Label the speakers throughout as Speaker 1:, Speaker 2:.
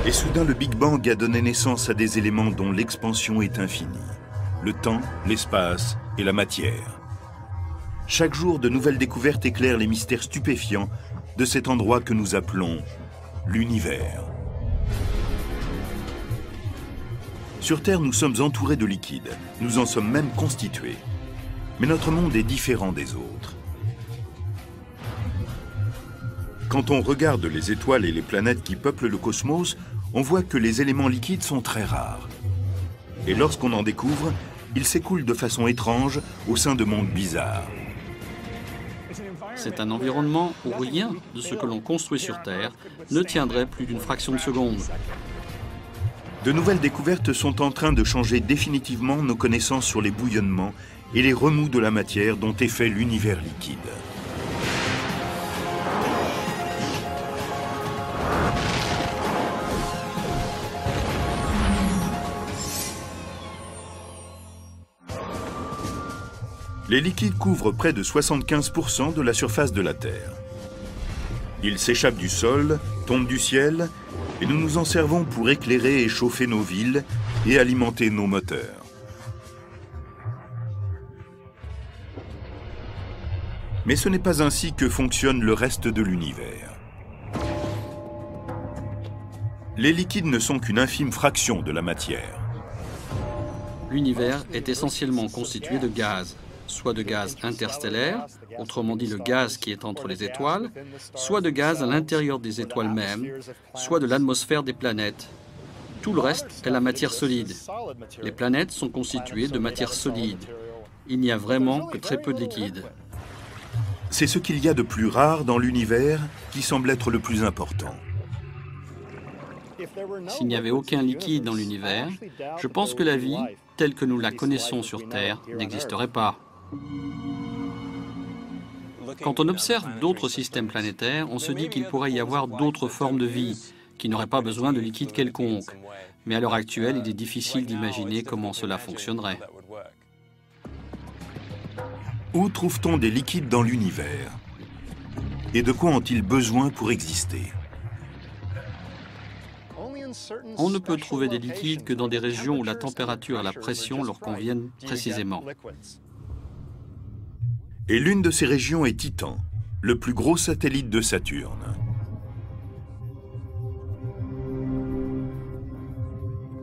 Speaker 1: Et soudain, le Big Bang a donné naissance à des éléments dont l'expansion est infinie. Le temps, l'espace et la matière. Chaque jour, de nouvelles découvertes éclairent les mystères stupéfiants de cet endroit que nous appelons l'univers. Sur Terre, nous sommes entourés de liquides. Nous en sommes même constitués. Mais notre monde est différent des autres. Quand on regarde les étoiles et les planètes qui peuplent le cosmos, on voit que les éléments liquides sont très rares. Et lorsqu'on en découvre, ils s'écoulent de façon étrange au sein de mondes bizarres.
Speaker 2: C'est un environnement où rien de ce que l'on construit sur Terre ne tiendrait plus d'une fraction de seconde.
Speaker 1: De nouvelles découvertes sont en train de changer définitivement nos connaissances sur les bouillonnements et les remous de la matière dont est fait l'univers liquide. Les liquides couvrent près de 75% de la surface de la Terre. Ils s'échappent du sol, tombent du ciel, et nous nous en servons pour éclairer et chauffer nos villes et alimenter nos moteurs. Mais ce n'est pas ainsi que fonctionne le reste de l'univers. Les liquides ne sont qu'une infime fraction de la matière.
Speaker 2: L'univers est essentiellement constitué de gaz, soit de gaz interstellaire, autrement dit le gaz qui est entre les étoiles, soit de gaz à l'intérieur des étoiles mêmes, soit de l'atmosphère des planètes. Tout le reste est la matière solide. Les planètes sont constituées de matière solide. Il n'y a vraiment que très peu de liquide.
Speaker 1: C'est ce qu'il y a de plus rare dans l'univers qui semble être le plus important.
Speaker 2: S'il n'y avait aucun liquide dans l'univers, je pense que la vie, telle que nous la connaissons sur Terre, n'existerait pas. Quand on observe d'autres systèmes planétaires, on se dit qu'il pourrait y avoir d'autres formes de vie qui n'auraient pas besoin de liquide quelconque. Mais à l'heure actuelle, il est difficile d'imaginer comment cela fonctionnerait.
Speaker 1: Où trouve-t-on des liquides dans l'univers? Et de quoi ont-ils besoin pour exister?
Speaker 2: On ne peut trouver des liquides que dans des régions où la température et la pression leur conviennent précisément.
Speaker 1: Et l'une de ces régions est Titan, le plus gros satellite de Saturne.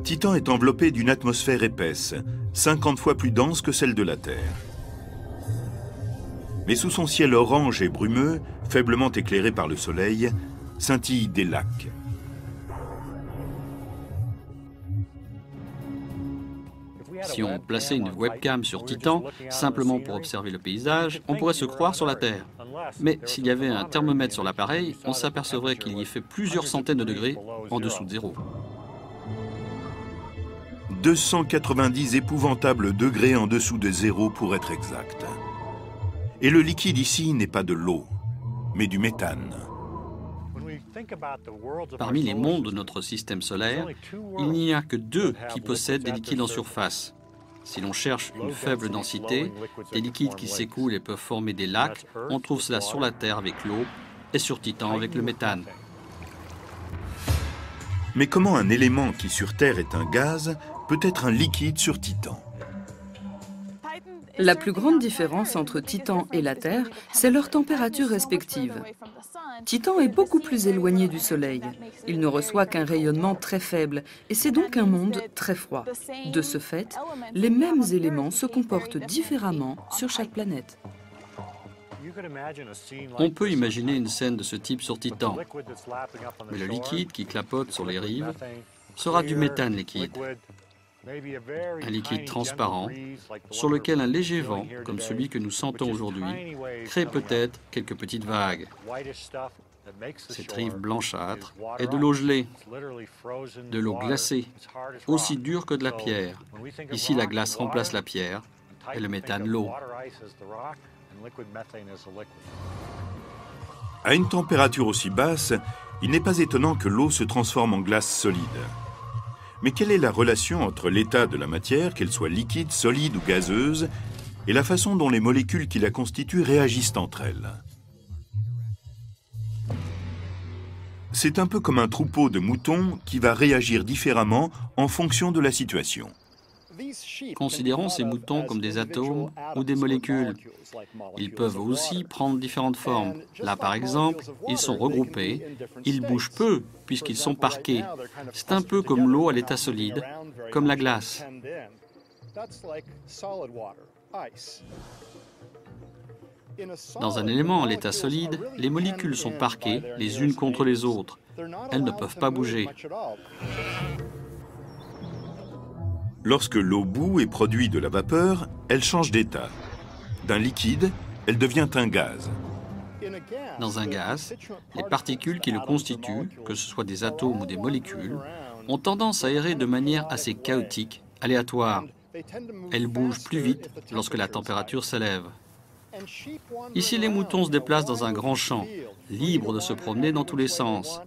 Speaker 1: Titan est enveloppé d'une atmosphère épaisse, 50 fois plus dense que celle de la Terre. Mais sous son ciel orange et brumeux, faiblement éclairé par le soleil, scintillent des lacs.
Speaker 2: Si on plaçait une webcam sur Titan, simplement pour observer le paysage, on pourrait se croire sur la Terre. Mais s'il y avait un thermomètre sur l'appareil, on s'apercevrait qu'il y fait plusieurs centaines de degrés en dessous de zéro.
Speaker 1: 290 épouvantables degrés en dessous de zéro pour être exact. Et le liquide ici n'est pas de l'eau, mais du méthane.
Speaker 2: Parmi les mondes de notre système solaire, il n'y a que 2 qui possèdent des liquides en surface. Si l'on cherche une faible densité, des liquides qui s'écoulent et peuvent former des lacs, on trouve cela sur la Terre avec l'eau et sur Titan avec le méthane.
Speaker 1: Mais comment un élément qui sur Terre est un gaz peut être un liquide sur Titan?
Speaker 3: La plus grande différence entre Titan et la Terre, c'est leur température respective. Titan est beaucoup plus éloigné du Soleil. Il ne reçoit qu'un rayonnement très faible et c'est donc un monde très froid. De ce fait, les mêmes éléments se comportent différemment sur chaque planète.
Speaker 2: On peut imaginer une scène de ce type sur Titan, mais le liquide qui clapote sur les rives sera du méthane liquide. Un liquide transparent sur lequel un léger vent, comme celui que nous sentons aujourd'hui, crée peut-être quelques petites vagues. Cette rive blanchâtre est de l'eau gelée, de l'eau glacée, aussi dure que de la pierre. Ici, la glace remplace la pierre et le méthane l'eau.
Speaker 1: À une température aussi basse, il n'est pas étonnant que l'eau se transforme en glace solide. Mais quelle est la relation entre l'état de la matière, qu'elle soit liquide, solide ou gazeuse, et la façon dont les molécules qui la constituent réagissent entre elles? C'est un peu comme un troupeau de moutons qui va réagir différemment en fonction de la situation.
Speaker 2: Considérons ces moutons comme des atomes ou des molécules. Ils peuvent aussi prendre différentes formes. Là, par exemple, ils sont regroupés, ils bougent peu puisqu'ils sont parqués. C'est un peu comme l'eau à l'état solide, comme la glace. Dans un élément à l'état solide, les molécules sont parquées les unes contre les autres. Elles ne peuvent pas bouger.
Speaker 1: Lorsque l'eau bout et produit de la vapeur, elle change d'état. D'un liquide, elle devient un gaz.
Speaker 2: Dans un gaz, les particules qui le constituent, que ce soit des atomes ou des molécules, ont tendance à errer de manière assez chaotique, aléatoire. Elles bougent plus vite lorsque la température s'élève. Ici, les moutons se déplacent dans un grand champ, libres de se promener dans tous les sens.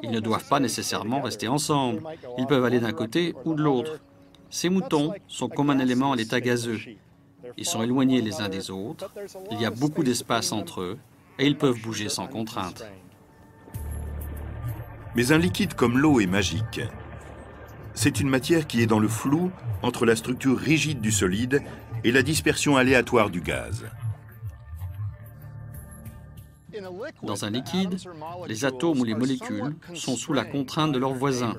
Speaker 2: Ils ne doivent pas nécessairement rester ensemble. Ils peuvent aller d'un côté ou de l'autre. Ces moutons sont comme un élément à l'état gazeux. Ils sont éloignés les uns des autres, il y a beaucoup d'espace entre eux et ils peuvent bouger sans contrainte.
Speaker 1: Mais un liquide comme l'eau est magique. C'est une matière qui est dans le flou entre la structure rigide du solide et la dispersion aléatoire du gaz.
Speaker 2: Dans un liquide, les atomes ou les molécules sont sous la contrainte de leurs voisins.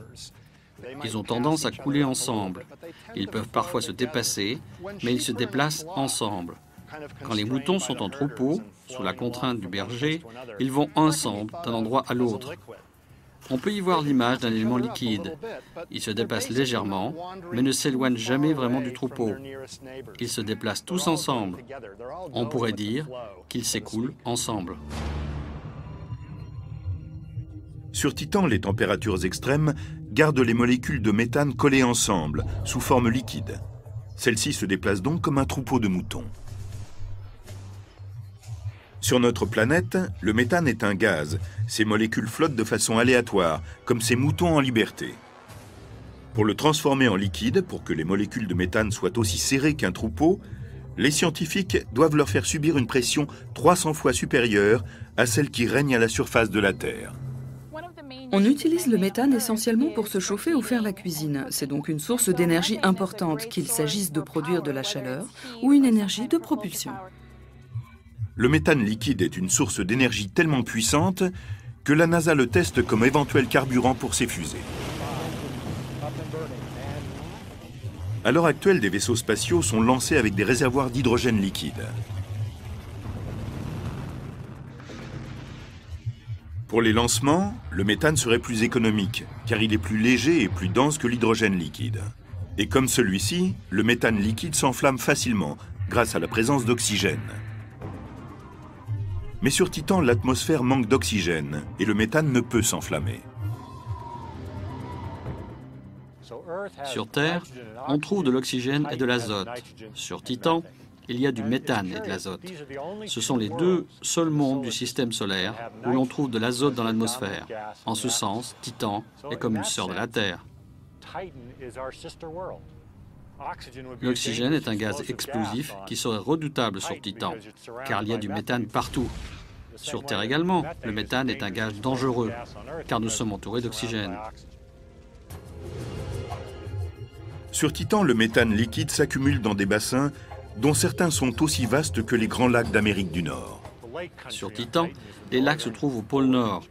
Speaker 2: Ils ont tendance à couler ensemble. Ils peuvent parfois se dépasser, mais ils se déplacent ensemble. Quand les moutons sont en troupeau, sous la contrainte du berger, ils vont ensemble d'un endroit à l'autre. On peut y voir l'image d'un élément liquide. Ils se déplacent légèrement, mais ne s'éloignent jamais vraiment du troupeau. Ils se déplacent tous ensemble. On pourrait dire qu'ils s'écoulent ensemble.
Speaker 1: Sur Titan, les températures extrêmes gardent les molécules de méthane collées ensemble, sous forme liquide. Celles-ci se déplacent donc comme un troupeau de moutons. Sur notre planète, le méthane est un gaz. Ces molécules flottent de façon aléatoire, comme ces moutons en liberté. Pour le transformer en liquide, pour que les molécules de méthane soient aussi serrées qu'un troupeau, les scientifiques doivent leur faire subir une pression 300 fois supérieure à celle qui règne à la surface de la Terre.
Speaker 3: On utilise le méthane essentiellement pour se chauffer ou faire la cuisine. C'est donc une source d'énergie importante, qu'il s'agisse de produire de la chaleur ou une énergie de propulsion.
Speaker 1: Le méthane liquide est une source d'énergie tellement puissante que la NASA le teste comme éventuel carburant pour ses fusées. À l'heure actuelle, des vaisseaux spatiaux sont lancés avec des réservoirs d'hydrogène liquide. Pour les lancements, le méthane serait plus économique, car il est plus léger et plus dense que l'hydrogène liquide. Et comme celui-ci, le méthane liquide s'enflamme facilement, grâce à la présence d'oxygène. Mais sur Titan, l'atmosphère manque d'oxygène, et le méthane ne peut s'enflammer.
Speaker 2: Sur Terre, on trouve de l'oxygène et de l'azote. Sur Titan, il y a du méthane et de l'azote. Ce sont les deux seuls mondes du système solaire où l'on trouve de l'azote dans l'atmosphère. En ce sens, Titan est comme une sœur de la Terre. L'oxygène est un gaz explosif qui serait redoutable sur Titan, car il y a du méthane partout. Sur Terre également, le méthane est un gaz dangereux, car nous sommes entourés d'oxygène.
Speaker 1: Sur Titan, le méthane liquide s'accumule dans des bassins dont certains sont aussi vastes que les grands lacs d'Amérique du Nord.
Speaker 2: Sur Titan, les lacs se trouvent au pôle Nord.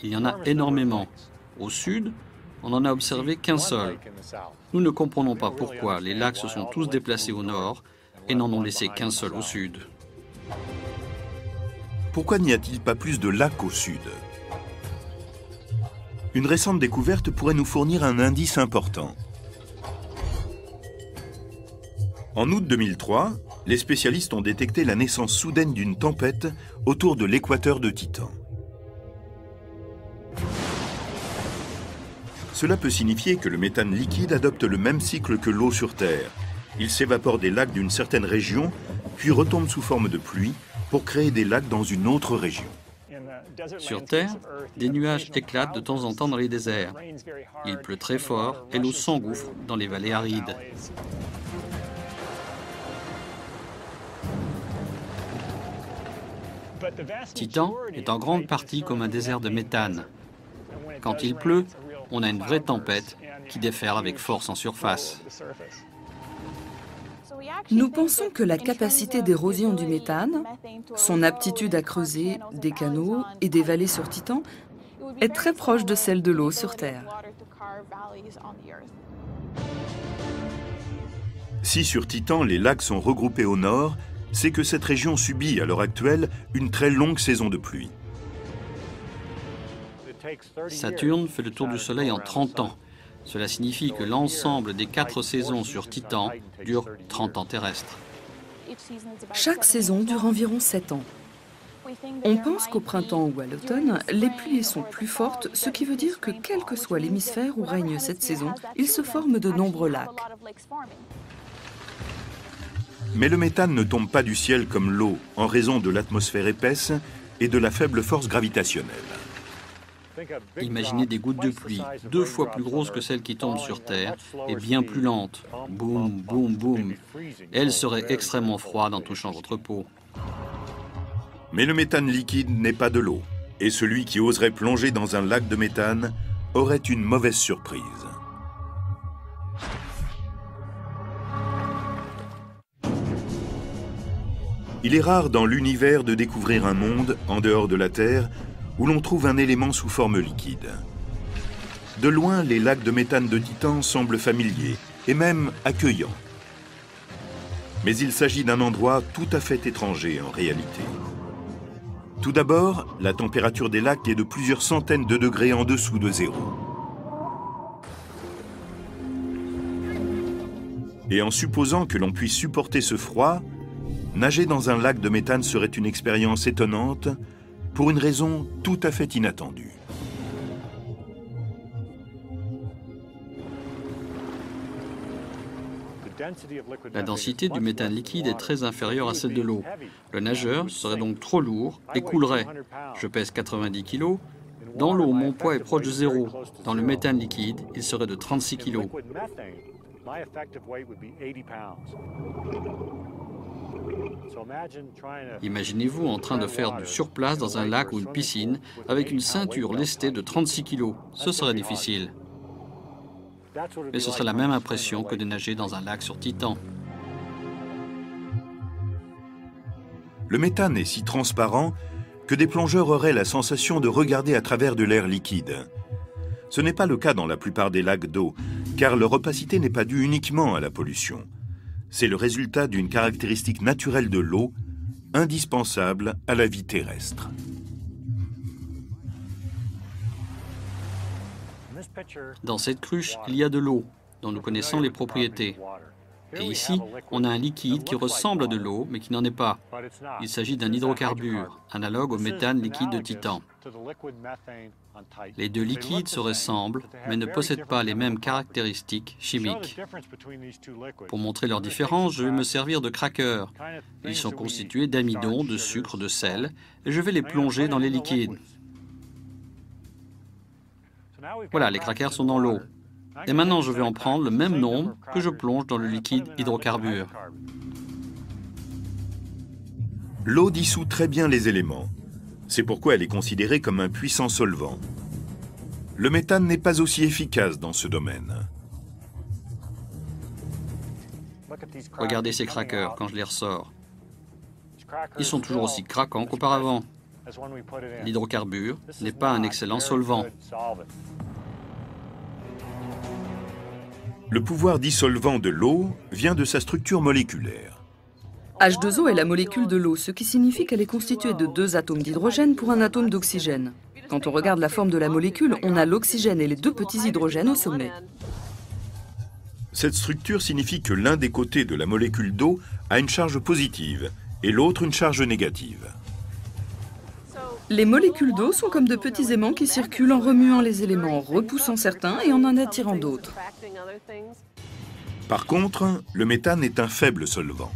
Speaker 2: Il y en a énormément. Au sud, on n'en a observé qu'un seul. Nous ne comprenons pas pourquoi les lacs se sont tous déplacés au nord et n'en ont laissé qu'un seul au sud.
Speaker 1: Pourquoi n'y a-t-il pas plus de lacs au sud? Une récente découverte pourrait nous fournir un indice important. En août 2003, les spécialistes ont détecté la naissance soudaine d'une tempête autour de l'équateur de Titan. Cela peut signifier que le méthane liquide adopte le même cycle que l'eau sur Terre. Il s'évapore des lacs d'une certaine région, puis retombe sous forme de pluie pour créer des lacs dans une autre région.
Speaker 2: Sur Terre, des nuages éclatent de temps en temps dans les déserts. Il pleut très fort et l'eau s'engouffre dans les vallées arides. Titan est en grande partie comme un désert de méthane. Quand il pleut, on a une vraie tempête qui déferle avec force en surface.
Speaker 3: Nous pensons que la capacité d'érosion du méthane, son aptitude à creuser des canaux et des vallées sur Titan, est très proche de celle de l'eau sur Terre.
Speaker 1: Si sur Titan les lacs sont regroupés au nord, c'est que cette région subit à l'heure actuelle une très longue saison de pluie.
Speaker 2: Saturne fait le tour du Soleil en 30 ans. Cela signifie que l'ensemble des 4 saisons sur Titan dure 30 ans terrestres.
Speaker 3: Chaque saison dure environ 7 ans. On pense qu'au printemps ou à l'automne, les pluies sont plus fortes, ce qui veut dire que quel que soit l'hémisphère où règne cette saison, il se forme de nombreux lacs.
Speaker 1: Mais le méthane ne tombe pas du ciel comme l'eau en raison de l'atmosphère épaisse et de la faible force gravitationnelle.
Speaker 2: Imaginez des gouttes de pluie, 2 fois plus grosses que celles qui tombent sur Terre et bien plus lentes. Boum, boum, boum. Elles seraient extrêmement froides en touchant votre peau.
Speaker 1: Mais le méthane liquide n'est pas de l'eau. Et celui qui oserait plonger dans un lac de méthane aurait une mauvaise surprise. Il est rare dans l'univers de découvrir un monde, en dehors de la Terre, où l'on trouve un élément sous forme liquide. De loin, les lacs de méthane de Titan semblent familiers et même accueillants. Mais il s'agit d'un endroit tout à fait étranger en réalité. Tout d'abord, la température des lacs est de plusieurs centaines de degrés en dessous de zéro. Et en supposant que l'on puisse supporter ce froid, nager dans un lac de méthane serait une expérience étonnante pour une raison tout à fait inattendue.
Speaker 2: La densité du méthane liquide est très inférieure à celle de l'eau. Le nageur serait donc trop lourd et coulerait. Je pèse 90 kg. Dans l'eau, mon poids est proche de zéro. Dans le méthane liquide, il serait de 36 kg. Imaginez-vous en train de faire du surplace dans un lac ou une piscine avec une ceinture lestée de 36 kg. Ce serait difficile. Mais ce serait la même impression que de nager dans un lac sur Titan.
Speaker 1: Le méthane est si transparent que des plongeurs auraient la sensation de regarder à travers de l'air liquide. Ce n'est pas le cas dans la plupart des lacs d'eau, car leur opacité n'est pas due uniquement à la pollution. C'est le résultat d'une caractéristique naturelle de l'eau, indispensable à la vie terrestre.
Speaker 2: Dans cette cruche, il y a de l'eau, dont nous connaissons les propriétés. Et ici, on a un liquide qui ressemble à de l'eau, mais qui n'en est pas. Il s'agit d'un hydrocarbure, analogue au méthane liquide de Titan. Les deux liquides se ressemblent, mais ne possèdent pas les mêmes caractéristiques chimiques. Pour montrer leur différence, je vais me servir de crackers. Ils sont constitués d'amidon, de sucre, de sel, et je vais les plonger dans les liquides. Voilà, les crackers sont dans l'eau. Et maintenant, je vais en prendre le même nombre que je plonge dans le liquide hydrocarbure.
Speaker 1: L'eau dissout très bien les éléments. C'est pourquoi elle est considérée comme un puissant solvant. Le méthane n'est pas aussi efficace dans ce domaine.
Speaker 2: Regardez ces crackers quand je les ressors. Ils sont toujours aussi craquants qu'auparavant. L'hydrocarbure n'est pas un excellent solvant.
Speaker 1: Le pouvoir dissolvant de l'eau vient de sa structure moléculaire.
Speaker 3: H2O est la molécule de l'eau, ce qui signifie qu'elle est constituée de 2 atomes d'hydrogène pour un atome d'oxygène. Quand on regarde la forme de la molécule, on a l'oxygène et les 2 petits hydrogènes au sommet.
Speaker 1: Cette structure signifie que l'un des côtés de la molécule d'eau a une charge positive et l'autre une charge négative.
Speaker 3: Les molécules d'eau sont comme de petits aimants qui circulent en remuant les éléments, en repoussant certains et en attirant d'autres.
Speaker 1: Par contre, le méthane est un faible solvant.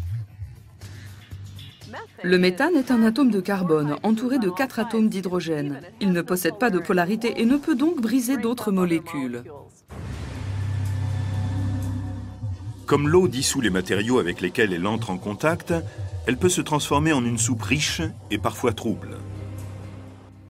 Speaker 3: Le méthane est un atome de carbone entouré de 4 atomes d'hydrogène. Il ne possède pas de polarité et ne peut donc briser d'autres molécules.
Speaker 1: Comme l'eau dissout les matériaux avec lesquels elle entre en contact, elle peut se transformer en une soupe riche et parfois trouble.